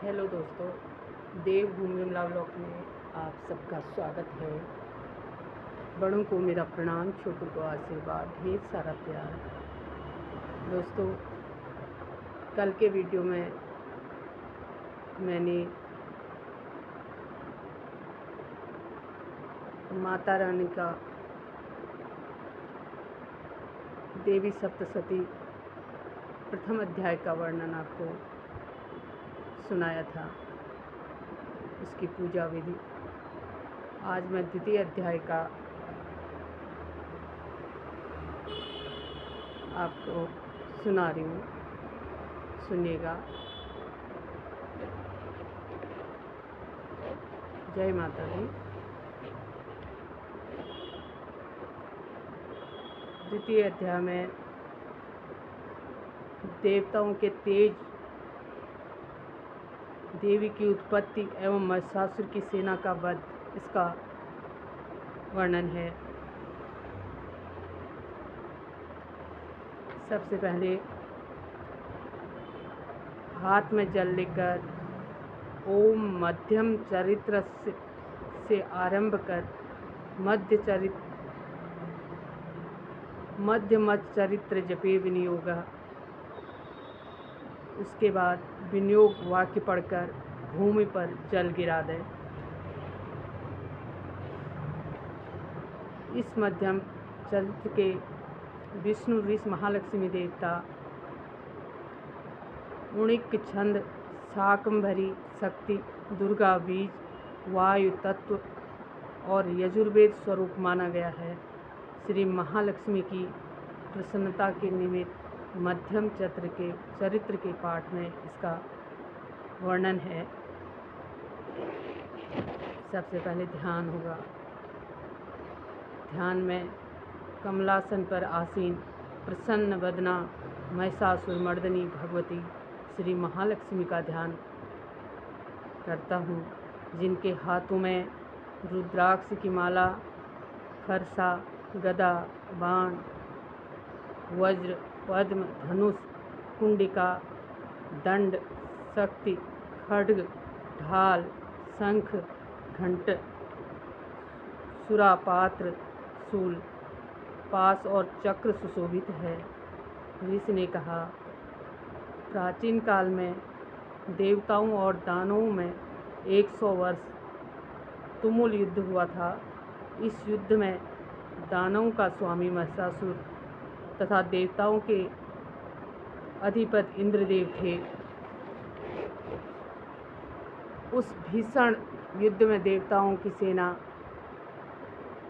Hello दोस्तों, देवभूमि Vimla blog में आप सबका स्वागत है। बड़ों को मेरा प्रणाम, छोटों को आशीर्वाद, ढेर सारा प्यार। दोस्तों, कल के वीडियो में मैंने माता रानी का देवी सप्तशती प्रथम अध्याय का वर्णन आपको सुनाया था, उसकी पूजा विधि। आज मैं द्वितीय अध्याय का आपको सुना रही हूँ, सुनिएगा। जय माता दी। द्वितीय अध्याय में देवताओं के तेज, देवी की उत्पत्ति एवं महिषासुर की सेना का वध, इसका वर्णन है। सबसे पहले हाथ में जल लेकर ओम मध्यम चरित्र से आरंभ कर मध्यमच चरित्र जपे विनियोग। उसके बाद विनियोग वाक्य पढ़कर भूमि पर जल गिरा दे। इस मध्यम चरित्र के विष्णु ऋषि महालक्ष्मी देवता, उणिक छंद, शाकंभरी शक्ति, दुर्गा बीज, वायु तत्व और यजुर्वेद स्वरूप माना गया है। श्री महालक्ष्मी की प्रसन्नता के निमित्त मध्यम चरित्र के पाठ में इसका वर्णन है। सबसे पहले ध्यान होगा। ध्यान में कमलासन पर आसीन प्रसन्न वदना महिषासुर मर्दनी भगवती श्री महालक्ष्मी का ध्यान करता हूँ, जिनके हाथों में रुद्राक्ष की माला, फरसा, गदा, बाण, वज्र, पद्म, धनुष, कुंडिका, दंड, शक्ति, खड्ग, ढाल, शंख, घंट, सुरापात्र, शूल, पास और चक्र सुशोभित है। ऋषि ने कहा, प्राचीन काल में देवताओं और दानवों में 100 वर्ष तुमुल युद्ध हुआ था। इस युद्ध में दानवों का स्वामी महिषासुर तथा देवताओं के अधिपति इंद्रदेव थे। उस भीषण युद्ध में देवताओं की सेना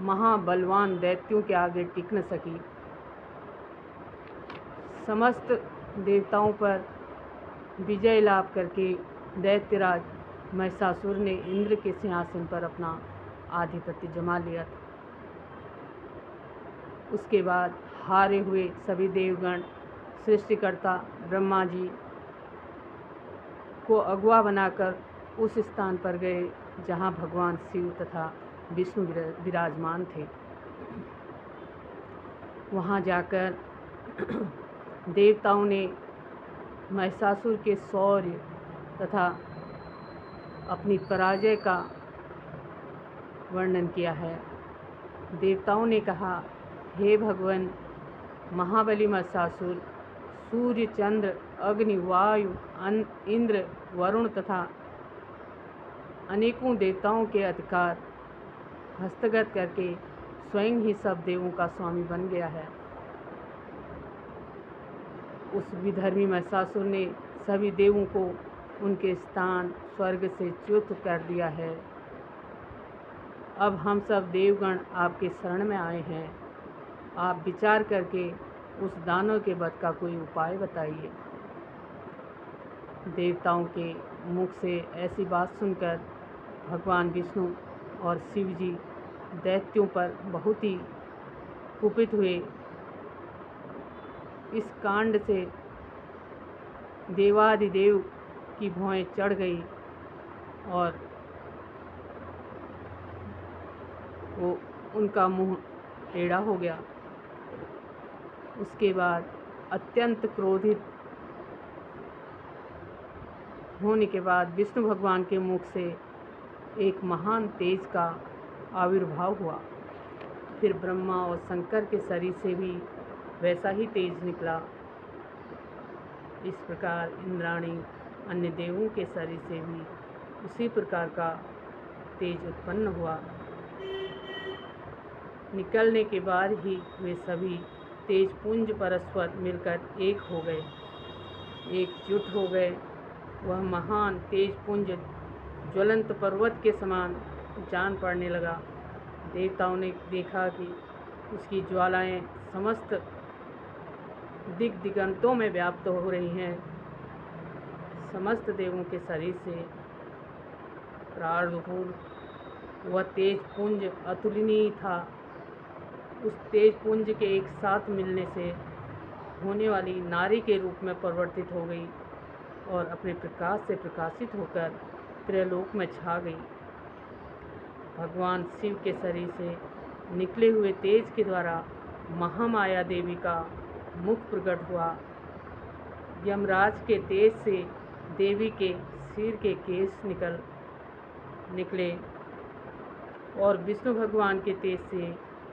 महाबलवान दैत्यों के आगे टिक न सकी। समस्त देवताओं पर विजय लाभ करके दैत्यराज महिषासुर ने इंद्र के सिंहासन पर अपना आधिपत्य जमा लिया था। उसके बाद हारे हुए सभी देवगण सृष्टिकर्ता ब्रह्मा जी को अगुआ बनाकर उस स्थान पर गए जहाँ भगवान शिव तथा विष्णु विराजमान थे। वहाँ जाकर देवताओं ने महिषासुर के शौर्य तथा अपनी पराजय का वर्णन किया है। देवताओं ने कहा, हे भगवान, महाबली महिषासुर सूर्य, चंद्र, अग्नि, वायु, इंद्र, वरुण तथा अनेकों देवताओं के अधिकार हस्तगत करके स्वयं ही सब देवों का स्वामी बन गया है। उस विधर्मी महिषासुर ने सभी देवों को उनके स्थान स्वर्ग से च्युत कर दिया है। अब हम सब देवगण आपके शरण में आए हैं। आप विचार करके उस दानव के वध का कोई उपाय बताइए। देवताओं के मुख से ऐसी बात सुनकर भगवान विष्णु और शिव जी दैत्यों पर बहुत ही कुपित हुए। इस कांड से देवादिदेव की भौहें चढ़ गई और वो उनका मुंह टेढ़ा हो गया। उसके बाद अत्यंत क्रोधित होने के बाद विष्णु भगवान के मुख से एक महान तेज का आविर्भाव हुआ। फिर ब्रह्मा और शंकर के शरीर से भी वैसा ही तेज निकला। इस प्रकार इंद्राणी अन्य देवों के शरीर से भी उसी प्रकार का तेज उत्पन्न हुआ। निकलने के बाद ही वे सभी तेज पुंज परस्पर मिलकर एक हो गए, एकजुट हो गए। वह महान तेज पुंज ज्वलंत पर्वत के समान जान पड़ने लगा। देवताओं ने देखा कि उसकी ज्वालाएं समस्त दिगंतों में व्याप्त हो रही हैं। समस्त देवों के शरीर से प्राणपूर्ण वह तेज पुंज अतुलनीय था। उस तेज पुंज के एक साथ मिलने से होने वाली नारी के रूप में परिवर्तित हो गई और अपने प्रकाश से प्रकाशित होकर त्रैलोक में छा गई। भगवान शिव के शरीर से निकले हुए तेज के द्वारा महामाया देवी का मुख प्रकट हुआ। यमराज के तेज से देवी के सिर के केश निकले और विष्णु भगवान के तेज से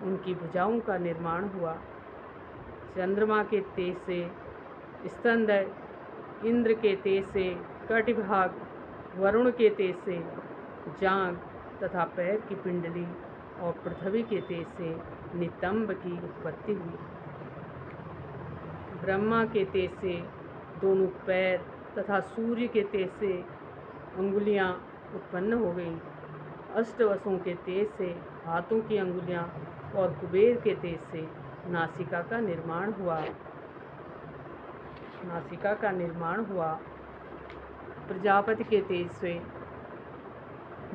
उनकी भुजाओं का निर्माण हुआ। चंद्रमा के तेज से स्तनदय, इंद्र के तेज से कटिभाग, वरुण के तेज से जांघ तथा पैर की पिंडली और पृथ्वी के तेज से नितंब की उत्पत्ति हुई। ब्रह्मा के तेज से दोनों पैर तथा सूर्य के तेज से अंगुलियां उत्पन्न हो गईं। अष्टवसुओं के तेज से हाथों की अंगुलियां और कुबेर के तेज से नासिका का निर्माण हुआ। प्रजापति के तेज से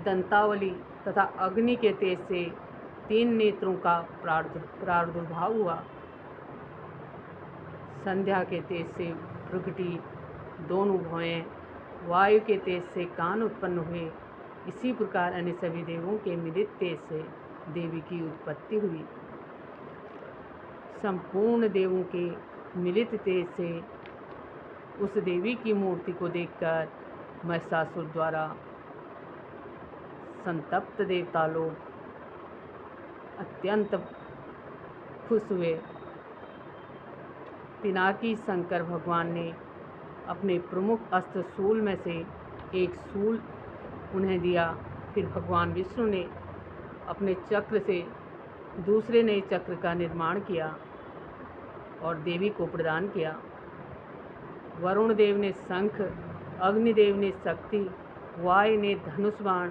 दंतावली तथा अग्नि के तेज से 3 नेत्रों का प्रादुर्भाव हुआ। संध्या के तेज से प्रकृति, दोनों भौएं, वायु के तेज से कान उत्पन्न हुए। इसी प्रकार अन्य सभी देवों के मिलित तेज से देवी की उत्पत्ति हुई। संपूर्ण देवों के मिलित तेज से उस देवी की मूर्ति को देखकर महिषासुर द्वारा संतप्त देवता लोग अत्यंत खुश हुए। पिनाकी शंकर भगवान ने अपने प्रमुख अस्त्र शूल में से एक शूल उन्हें दिया। फिर भगवान विष्णु ने अपने चक्र से दूसरे नए चक्र का निर्माण किया और देवी को प्रदान किया। वरुण देव ने शंख, अग्निदेव ने शक्ति, वायु ने धनुष बाण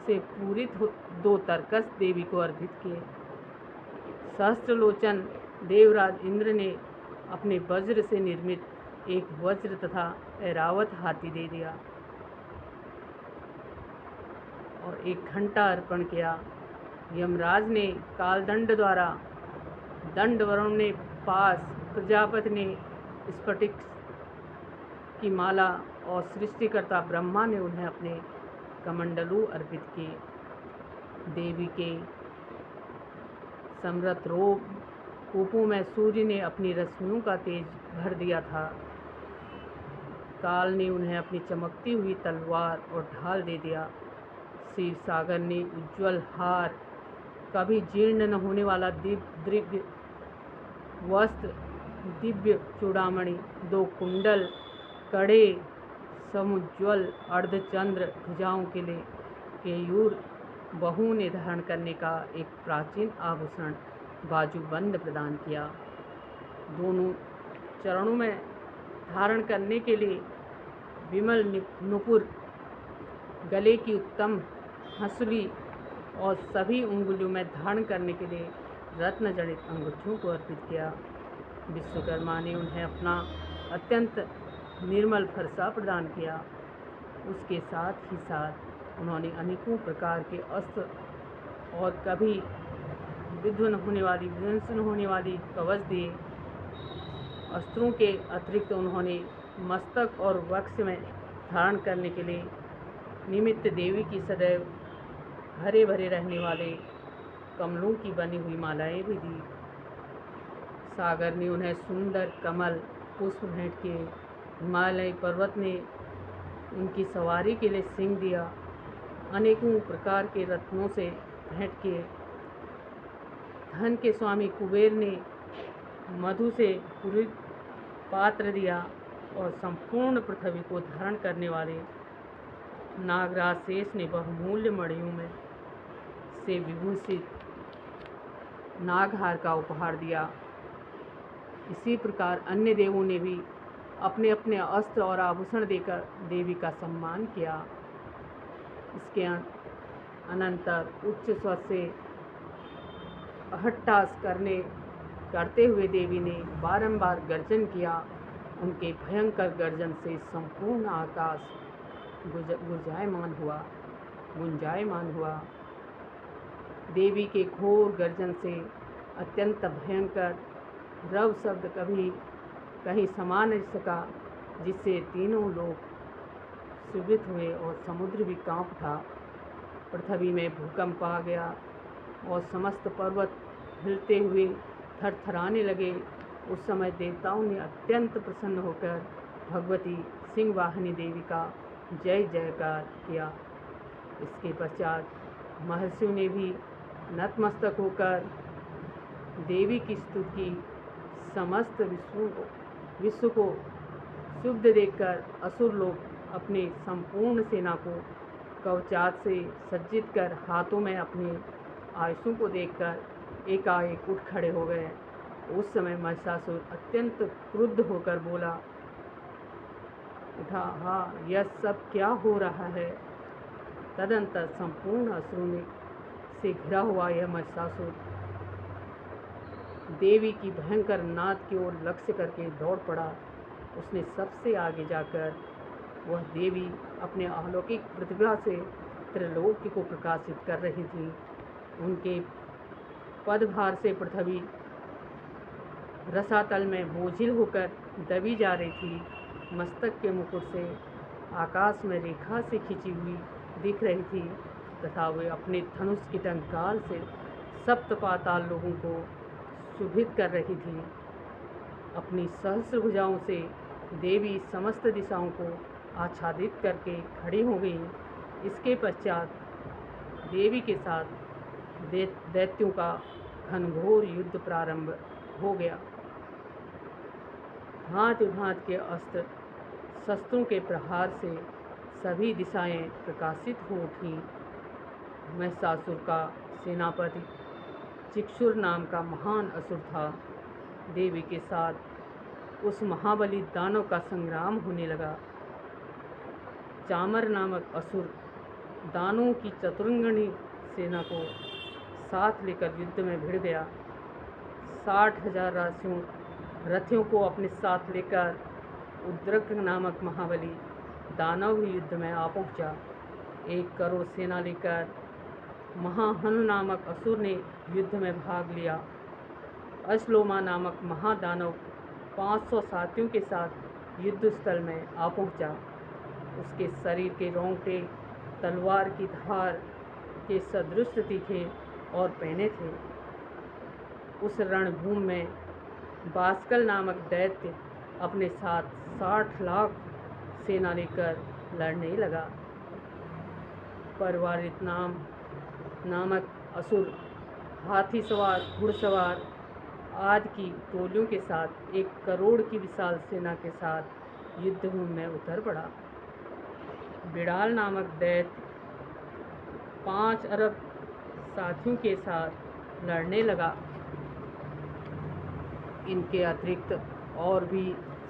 से पूरित 2 तरकस देवी को अर्पित किए। सहस्त्रलोचन देवराज इंद्र ने अपने वज्र से निर्मित एक वज्र तथा ऐरावत हाथी दे दिया और एक घंटा अर्पण किया। यमराज ने कालदंड द्वारा दंड, वरुण ने पास, प्रजापति ने स्फटिक की माला और सृष्टिकर्ता ब्रह्मा ने उन्हें अपने कमंडलू अर्पित किए। देवी के समृत रूपों में सूर्य ने अपनी रश्मियों का तेज भर दिया था। काल ने उन्हें अपनी चमकती हुई तलवार और ढाल दे दिया। शिव सागर ने उज्ज्वल हार, कभी जीर्ण न होने वाला दिव्य वस्त्र, दिव्य चूड़ामणि, 2 कुंडल, कड़े, समुज्ज्वल अर्धचंद्र भुजाओं के लिए केयूर बहुओं ने धारण करने का एक प्राचीन आभूषण बाजूबंद प्रदान किया। दोनों चरणों में धारण करने के लिए विमल नुपुर, गले की उत्तम हंसुली और सभी उंगलियों में धारण करने के लिए रत्न जड़ित अंगूठियों को अर्पित किया। विश्वकर्मा ने उन्हें अपना अत्यंत निर्मल फरसा प्रदान किया। उसके साथ ही साथ उन्होंने अनेकों प्रकार के अस्त्र और कभी विध्वंस होने वाली कवच दिए। अस्त्रों के अतिरिक्त उन्होंने मस्तक और वक्ष में धारण करने के लिए निमित्त देवी की सदैव हरे भरे रहने वाले कमलों की बनी हुई मालाएं भी दी। सागर ने उन्हें सुंदर कमल पुष्प भेंट किए। हिमालय पर्वत ने उनकी सवारी के लिए सिंह दिया, अनेकों प्रकार के रत्नों से भेंट किए। धन के स्वामी कुबेर ने मधु से पूरित पात्र दिया और संपूर्ण पृथ्वी को धारण करने वाले नागराज शेष ने बहुमूल्य मणियों में से विभूषित नागहार का उपहार दिया। इसी प्रकार अन्य देवों ने भी अपने अपने अस्त्र और आभूषण देकर देवी का सम्मान किया। इसके अनंतर उच्च स्वर से अट्टहास करते हुए देवी ने बारंबार गर्जन किया। उनके भयंकर गर्जन से संपूर्ण आकाश गुंजायमान हुआ। देवी के घोर गर्जन से अत्यंत भयंकर रव शब्द कभी कहीं समा नहीं सका, जिससे तीनों लोग सुभित हुए और समुद्र भी कांप उठा। पृथ्वी में भूकंप आ गया और समस्त पर्वत हिलते हुए थरथराने लगे। उस समय देवताओं ने अत्यंत प्रसन्न होकर भगवती सिंह वाहिनी देवी का जय जयकार किया। इसके पश्चात महर्षियों ने भी नतमस्तक होकर देवी की स्तुति की। समस्त विश्व को शुभ देखकर असुर लोग अपनी संपूर्ण सेना को कवचात से सज्जित कर हाथों में अपने आयुधों को देखकर एकाएक उठ खड़े हो गए। उस समय महिषासुर अत्यंत क्रुद्ध होकर बोला उठा, हाँ, यह सब क्या हो रहा है। तदंतर संपूर्ण असुरों से घिरा हुआ यह महिषासुर देवी की भयंकर नाद की ओर लक्ष्य करके दौड़ पड़ा। उसने सबसे आगे जाकर वह देवी अपने अलौकिक प्रतिभा से त्रिलोकी को प्रकाशित कर रही थी। उनके पदभार से पृथ्वी रसातल में बोझिल होकर दबी जा रही थी। मस्तक के मुकुट से आकाश में रेखा से खिंची हुई दिख रही थी तथा वे अपने धनुष की टंकार से सप्त पाताल लोगों को शुभित कर रही थी। अपनी सहस्र भुजाओं से देवी समस्त दिशाओं को आच्छादित करके खड़ी हो गई। इसके पश्चात देवी के साथ दैत्यों का घनघोर युद्ध प्रारंभ हो गया। भांति भांति के अस्त्र शस्त्रों के प्रहार से सभी दिशाएं प्रकाशित हो उठी। महिषासुर का सेनापति चिक्षुर नाम का महान असुर था। देवी के साथ उस महाबली दानव का संग्राम होने लगा। चामर नामक असुर दानवों की चतुरंगिणी सेना को साथ लेकर युद्ध में भिड़ गया। 60,000 रथियों को अपने साथ लेकर उद्रक नामक महाबली दानव भी युद्ध में आ पहुंचा। 1 करोड़ सेना लेकर महाहनु नामक असुर ने युद्ध में भाग लिया। अश्लोमा नामक महादानव 500 साथियों के साथ युद्ध स्थल में आ पहुंचा। उसके शरीर के रोंगटे तलवार की धार के सदृश तीखे और पैने थे। उस रणभूमि में बास्कल नामक दैत्य अपने साथ 60 लाख सेना लेकर लड़ने लगा। परवारित नामक असुर हाथी सवार, घुड़सवार आदि की टोलियों के साथ 1 करोड़ की विशाल सेना के साथ युद्धभूमि में उतर पड़ा। बिड़ाल नामक दैत्य 5 अरब साथियों के साथ लड़ने लगा। इनके अतिरिक्त और भी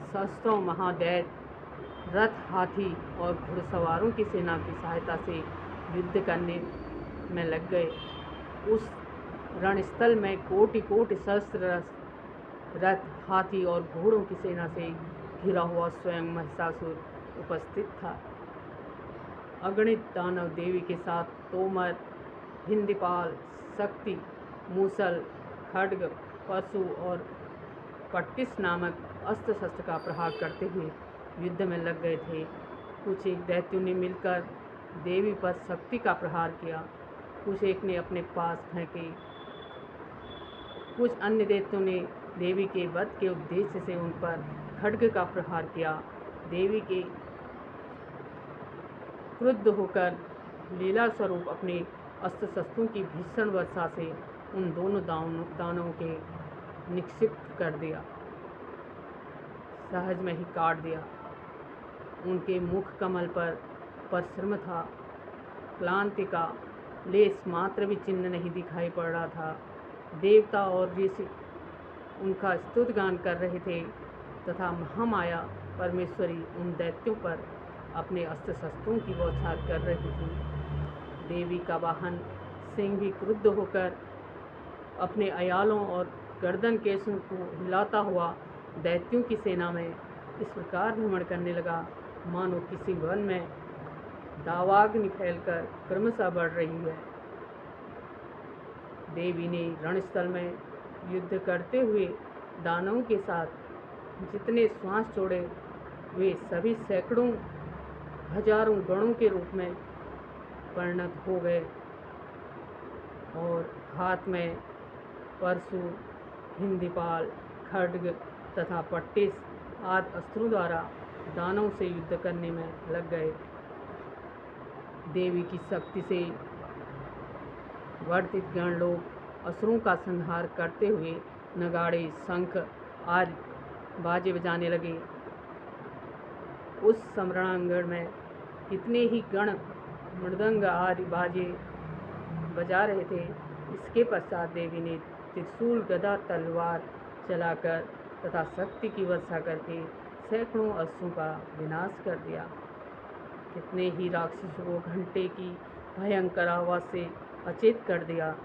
सहस्त्रों महादैत्य रथ, हाथी और घुड़सवारों की सेना की सहायता से युद्ध करने में लग गए। उस रणस्थल में कोटि कोटि सहस्त्र रथ, हाथी और घोड़ों की सेना से घिरा हुआ स्वयं महिषासुर उपस्थित था। अगणित दानव देवी के साथ तोमर, हिंदीपाल, शक्ति, मूसल, खड्ग, परशु और पट्टिस नामक अस्त्र शस्त्र का प्रहार करते हुए युद्ध में लग गए थे। कुछ एक दैत्यों ने मिलकर देवी पर शक्ति का प्रहार किया, कुछ एक ने अपने पास फेंके। कुछ अन्य दैत्यों ने देवी के वध के उद्देश्य से उन पर खड्ग का प्रहार किया। देवी के क्रुद्ध होकर लीला स्वरूप अपने अस्त्र शस्त्रों की भीषण वर्षा से उन दोनों दानवों के निक्षिप्त कर दिया, सहज में ही काट दिया। उनके मुख कमल पर परिश्रम था, क्लांति का लेस मात्र भी चिन्ह नहीं दिखाई पड़ रहा था। देवता और ऋषि उनका स्तुतिगान कर रहे थे तथा महामाया परमेश्वरी उन दैत्यों पर अपने अस्त्र शस्त्रों की बौछार कर रही थी। देवी का वाहन सिंह भी क्रुद्ध होकर अपने अयालों और गर्दन केशों को हिलाता हुआ दैत्यों की सेना में इस प्रकार भ्रमण करने लगा मानो किसी वन में दावाग्नि फैलकर क्रमशः बढ़ रही है। देवी ने रणस्थल में युद्ध करते हुए दानवों के साथ जितने श्वास छोड़े वे सभी सैकड़ों हजारों गणों के रूप में परिणत हो गए और हाथ में परशु, हिंदीपाल, खड्ग तथा पट्टिस आदि अस्त्रों द्वारा दानवों से युद्ध करने में लग गए। देवी की शक्ति से वर्धित गण लोग असुरों का संहार करते हुए नगाड़े, शंख आदि बाजे बजाने लगे। उस सम्रांगण में कितने ही गण मृदंग आदि बाजे बजा रहे थे। इसके पश्चात देवी ने त्रिशूल, गदा, तलवार चलाकर तथा शक्ति की वर्षा करके सैकड़ों असुरों का विनाश कर दिया। कितने ही राक्षसों को घंटे की भयंकर आवाज से अचेत कर दिया।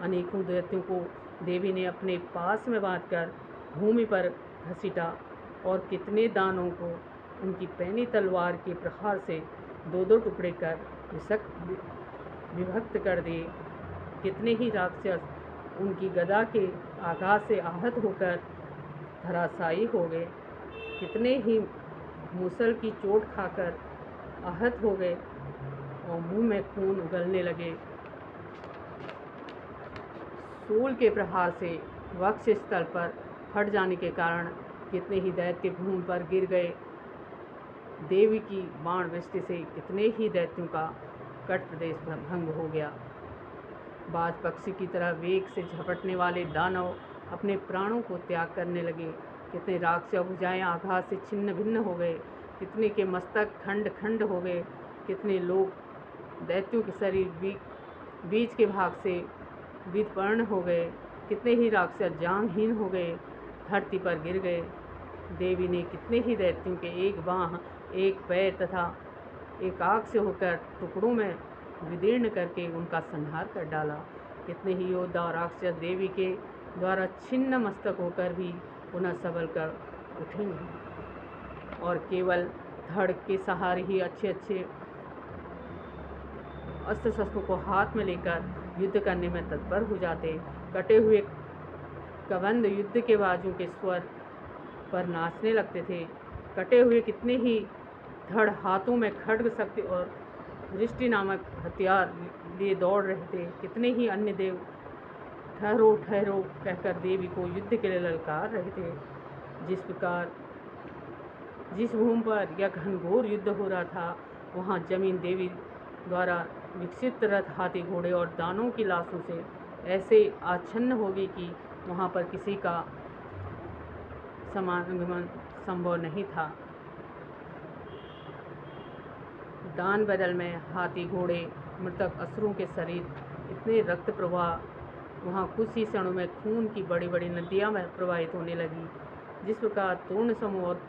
अनेकों दैत्यों को देवी ने अपने पास में बांधकर भूमि पर घसीटा और कितने दानों को उनकी पैनी तलवार के प्रहार से दो दो टुकड़े कर विभक्त कर दिए। कितने ही राक्षस उनकी गदा के आघात से आहत होकर धराशायी हो गए। कितने ही मूसल की चोट खाकर आहत हो गए और मुंह में खून उगलने लगे। शूल के प्रहार से वक्ष स्थल पर फट जाने के कारण कितने ही दैत्य भूमि पर गिर गए। देवी की बाण वृष्टि से कितने ही दैत्यों का कट प्रदेश भंग हो गया। बाज पक्षी की तरह वेग से झपटने वाले दानव अपने प्राणों को त्याग करने लगे। कितने राक्षस भुजाएं आघात से छिन्न भिन्न हो गए। कितने के मस्तक खंड खंड हो गए। कितने लोग दैत्यों के शरीर बीच के भाग से विदपर्ण हो गए। कितने ही राक्षस जांघहीन हो गए, धरती पर गिर गए। देवी ने कितने ही दैत्यों के एक बाँह, एक पैर तथा एक आँख से होकर टुकड़ों में विदीर्ण करके उनका संहार कर डाला। कितने ही योद्धा और राक्षस देवी के द्वारा छिन्न मस्तक होकर भी पुनः सबल कर उठेंगे और केवल धड़ के सहारे ही अच्छे अच्छे अस्त्र शस्त्रों को हाथ में लेकर युद्ध करने में तत्पर हो जाते। कटे हुए कबंध युद्ध के बाजों के स्वर पर नाचने लगते थे। कटे हुए कितने ही धड़ हाथों में खड्ग, शक्ति और दृष्टि नामक हथियार लिए दौड़ रहे थे। कितने ही अन्य देव ठहरो ठहरो कहकर देवी को युद्ध के लिए ललकार रहे थे। जिस प्रकार जिस भूमि पर यह घनघोर युद्ध हो रहा था वहाँ जमीन देवी द्वारा विकसित रथ, हाथी, घोड़े और दानों की लाशों से ऐसे आच्छन्न होगी कि वहाँ पर किसी का समागमन संभव नहीं था। दान बदल में हाथी, घोड़े, मृतक असुरों के शरीर, इतने रक्त प्रवाह, वहाँ कुछ ही क्षणों में खून की बड़ी बड़ी नदियाँ में प्रवाहित होने लगी। जिस प्रकार तूर्ण समूह और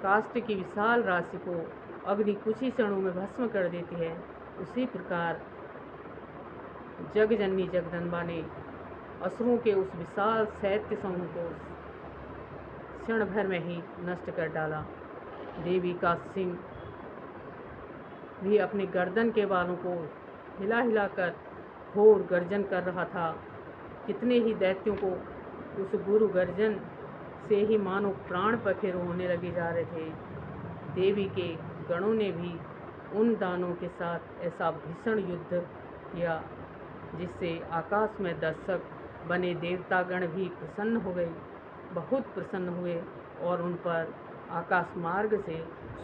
काष्ठ की विशाल राशि को अग्नि कुछ ही क्षणों में भस्म कर देती है, उसी प्रकार जगजननी जगदम्बा ने असुरों के उस विशाल दैत्य समूह को क्षण भर में ही नष्ट कर डाला। देवी का सिंह भी अपने गर्दन के बालों को हिला हिलाकर घोर गर्जन कर रहा था। कितने ही दैत्यों को उस गुरु गर्जन से ही मानो प्राण पखेरु होने लगे जा रहे थे। देवी के गणों ने भी उन दानों के साथ ऐसा भीषण युद्ध किया जिससे आकाश में दर्शक बने देवतागण भी प्रसन्न हो गए, बहुत प्रसन्न हुए और उन पर आकाश मार्ग से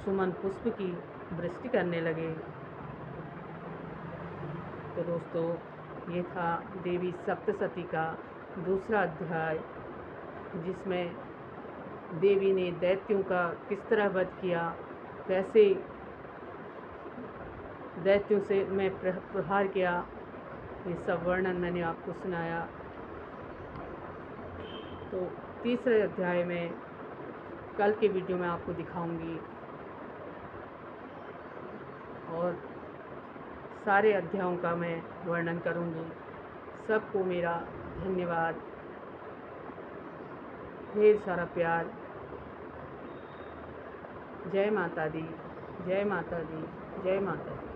सुमन पुष्प की वृष्टि करने लगे। तो दोस्तों, ये था देवी सप्तशती का दूसरा अध्याय, जिसमें देवी ने दैत्यों का किस तरह वध किया, कैसे दैत्यों से मैं प्रहार किया, ये सब वर्णन मैंने आपको सुनाया। तो तीसरे अध्याय में कल के वीडियो में आपको दिखाऊंगी, और सारे अध्यायों का मैं वर्णन करूंगी। सबको मेरा धन्यवाद, ढेर सारा प्यार। जय माता दी, जय माता दी, जय माता दी।